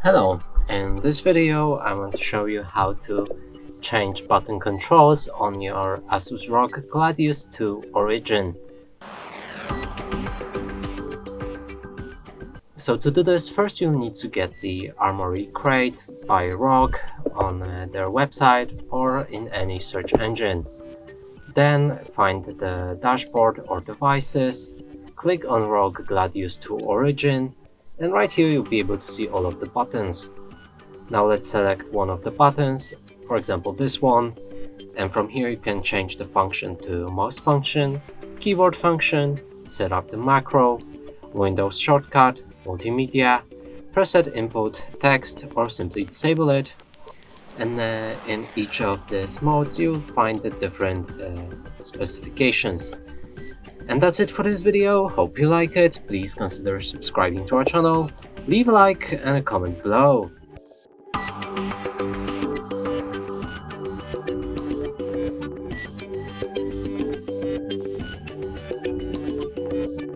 Hello, in this video I want to show you how to change button controls on your Asus ROG Gladius II Origin. So to do this, first you'll need to get the Armory crate by ROG on their website or in any search engine. Then find the dashboard or devices, click on ROG Gladius II Origin, and right here you'll be able to see all of the buttons. Now let's select one of the buttons, for example this one, and from here you can change the function to mouse function, keyboard function, set up the macro, Windows shortcut, multimedia, preset input text, or simply disable it. And in each of these modes you'll find the different specifications. And that's it for this video. Hope you like it. Please consider subscribing to our channel, leave a like and a comment below.